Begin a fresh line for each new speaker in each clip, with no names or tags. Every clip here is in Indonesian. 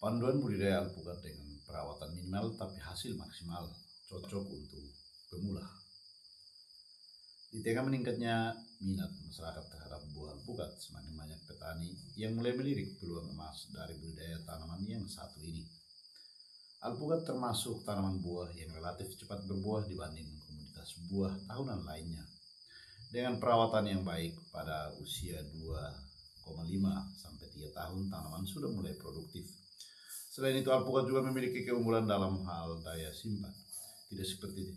Panduan budidaya alpukat dengan perawatan minimal tapi hasil maksimal, cocok untuk pemula. Di tengah meningkatnya minat masyarakat terhadap buah alpukat, semakin banyak petani yang mulai melirik peluang emas dari budidaya tanaman yang satu ini. Alpukat termasuk tanaman buah yang relatif cepat berbuah dibanding komoditas buah tahunan lainnya. Dengan perawatan yang baik, pada usia 2,5 sampai 3 tahun tanaman sudah mulai produktif. Selain itu, alpukat juga memiliki keunggulan dalam hal daya simpan. Tidak seperti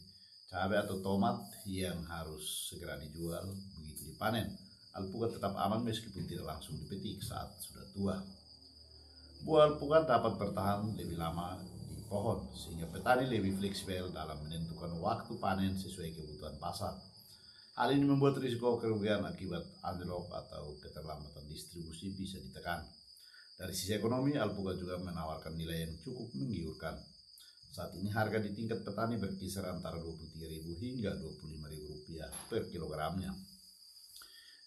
cabai atau tomat yang harus segera dijual begitu dipanen. Alpukat tetap aman meskipun tidak langsung dipetik saat sudah tua. Buah alpukat dapat bertahan lebih lama di pohon, sehingga petani lebih fleksibel dalam menentukan waktu panen sesuai kebutuhan pasar. Hal ini membuat risiko kerugian akibat anjlok atau keterlambatan distribusi bisa ditekan. Dari sisi ekonomi, alpukat juga menawarkan nilai yang cukup menggiurkan. Saat ini harga di tingkat petani berkisar antara Rp23.000 hingga Rp25.000 per kilogramnya.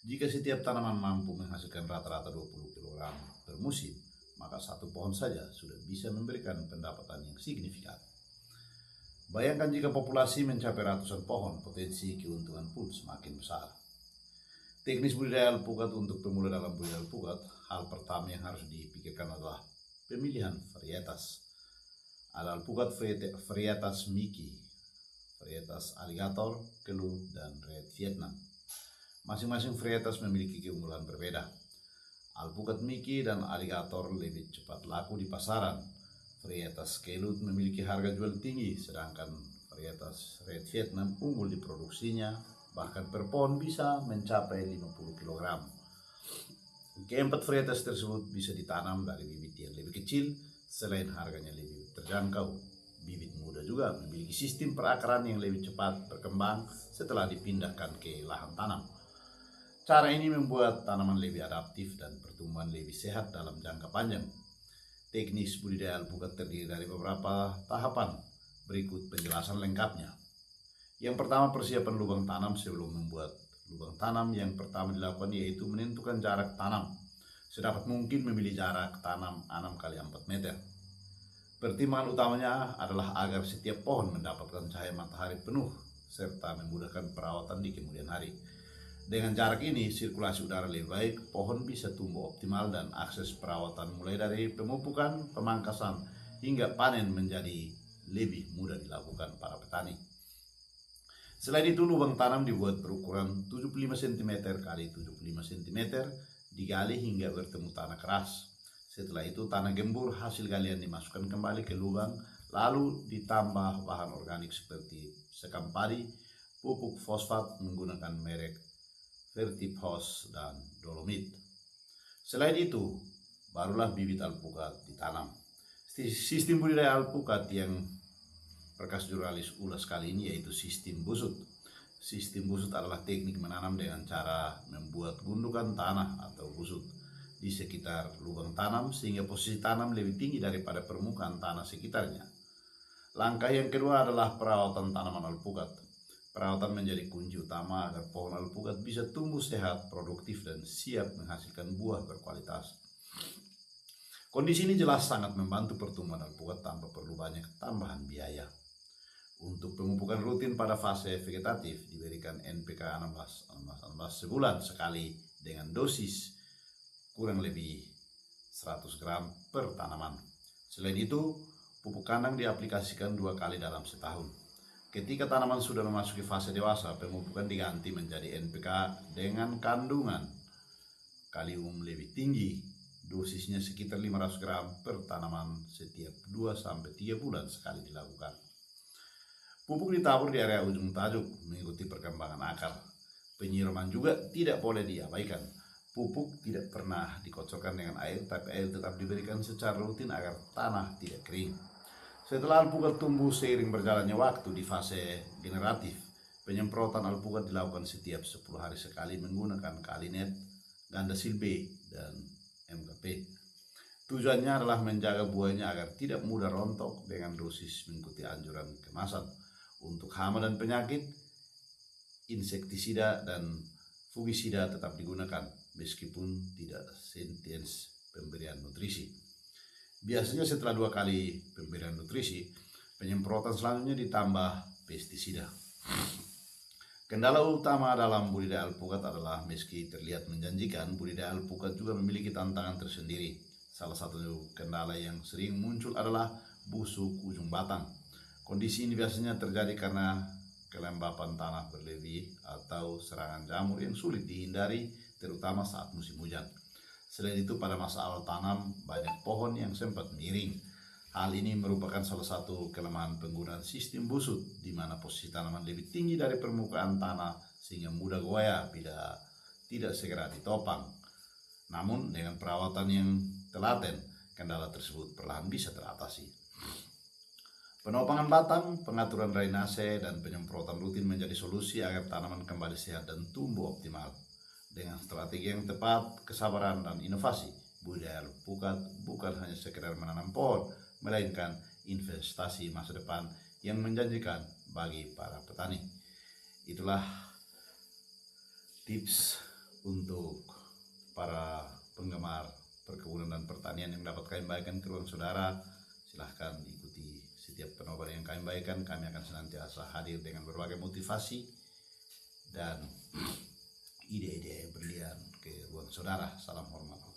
Jika setiap tanaman mampu menghasilkan rata-rata 20 kg per musim, maka satu pohon saja sudah bisa memberikan pendapatan yang signifikan. Bayangkan jika populasi mencapai ratusan pohon, potensi keuntungan pun semakin besar. Teknis budidaya alpukat untuk pemula dalam budidaya alpukat, hal pertama yang harus dipikirkan adalah pemilihan varietas. Ada alpukat varietas Mickey, varietas Alligator, Keluh, dan Red Vietnam. Masing-masing varietas memiliki keunggulan berbeda. Alpukat Mickey dan Alligator lebih cepat laku di pasaran. Varietas Kelut memiliki harga jual tinggi, sedangkan varietas Red Vietnam unggul di produksinya, bahkan per pohon bisa mencapai 50 kg. Keempat varietas tersebut bisa ditanam dari bibit yang lebih kecil, selain harganya lebih terjangkau. Bibit muda juga memiliki sistem perakaran yang lebih cepat berkembang setelah dipindahkan ke lahan tanam. Cara ini membuat tanaman lebih adaptif dan pertumbuhan lebih sehat dalam jangka panjang. Teknis budidaya alpukat terdiri dari beberapa tahapan. Berikut penjelasan lengkapnya. Yang pertama, persiapan lubang tanam. Sebelum membuat lubang tanam, yang pertama dilakukan yaitu menentukan jarak tanam. Sedapat mungkin memilih jarak tanam 6 x 4 meter. Pertimbangan utamanya adalah agar setiap pohon mendapatkan cahaya matahari penuh serta memudahkan perawatan di kemudian hari. Dengan jarak ini, sirkulasi udara lebih baik, pohon bisa tumbuh optimal, dan akses perawatan mulai dari pemupukan, pemangkasan, hingga panen menjadi lebih mudah dilakukan para petani. Selain itu, lubang tanam dibuat berukuran 75 cm x 75 cm, digali hingga bertemu tanah keras. Setelah itu, tanah gembur hasil galian dimasukkan kembali ke lubang, lalu ditambah bahan organik seperti sekam padi, pupuk fosfat menggunakan merek Vertipos, dan dolomit. Selain itu, barulah bibit alpukat ditanam. Sistem budidaya alpukat yang Perkas Jurnalis ulas kali ini yaitu sistem busut. Sistem busut adalah teknik menanam dengan cara membuat gundukan tanah atau busut di sekitar lubang tanam sehingga posisi tanam lebih tinggi daripada permukaan tanah sekitarnya. Langkah yang kedua adalah perawatan tanaman alpukat. Perawatan menjadi kunci utama agar pohon alpukat bisa tumbuh sehat, produktif, dan siap menghasilkan buah berkualitas. Kondisi ini jelas sangat membantu pertumbuhan alpukat tanpa perlu banyak tambahan biaya. Untuk pemupukan rutin pada fase vegetatif diberikan NPK 16 sebulan sekali dengan dosis kurang lebih 100 gram per tanaman. Selain itu, pupuk kandang diaplikasikan 2 kali dalam setahun. Ketika tanaman sudah memasuki fase dewasa, pemupukan diganti menjadi NPK dengan kandungan kalium lebih tinggi. Dosisnya sekitar 500 gram per tanaman setiap 2-3 bulan sekali dilakukan. Pupuk ditabur di area ujung tajuk mengikuti perkembangan akar. Penyiraman juga tidak boleh diabaikan. Pupuk tidak pernah dikocorkan dengan air, tapi air tetap diberikan secara rutin agar tanah tidak kering. Setelah alpukat tumbuh seiring berjalannya waktu di fase generatif, penyemprotan alpukat dilakukan setiap 10 hari sekali menggunakan Kalinet, Gandasil B, dan MKP. Tujuannya adalah menjaga buahnya agar tidak mudah rontok dengan dosis mengikuti anjuran kemasan. Untuk hama dan penyakit, insektisida dan fungisida tetap digunakan meskipun tidak sentence pemberian nutrisi. Biasanya setelah 2 kali pemberian nutrisi, penyemprotan selanjutnya ditambah pestisida. Kendala utama dalam budidaya alpukat adalah meski terlihat menjanjikan, budidaya alpukat juga memiliki tantangan tersendiri. Salah satu kendala yang sering muncul adalah busuk ujung batang. Kondisi ini biasanya terjadi karena kelembapan tanah berlebih atau serangan jamur yang sulit dihindari, terutama saat musim hujan. Selain itu, pada masa awal tanam, banyak pohon yang sempat miring. Hal ini merupakan salah satu kelemahan penggunaan sistem busut, di mana posisi tanaman lebih tinggi dari permukaan tanah sehingga mudah goyah bila tidak segera ditopang. Namun, dengan perawatan yang telaten, kendala tersebut perlahan bisa teratasi. Penopangan batang, pengaturan drainase, dan penyemprotan rutin menjadi solusi agar tanaman kembali sehat dan tumbuh optimal. Dengan strategi yang tepat, kesabaran, dan inovasi, budidaya alpukat bukan hanya sekedar menanam pohon, melainkan investasi masa depan yang menjanjikan bagi para petani. Itulah tips untuk para penggemar perkebunan dan pertanian yang dapat kami bagikan ke ruang saudara. Silahkan ikuti setiap penobaran yang kami bagikan. Kami akan senantiasa hadir dengan berbagai motivasi dan ide-ide yang berlian ke ruang saudara. Salam hormat.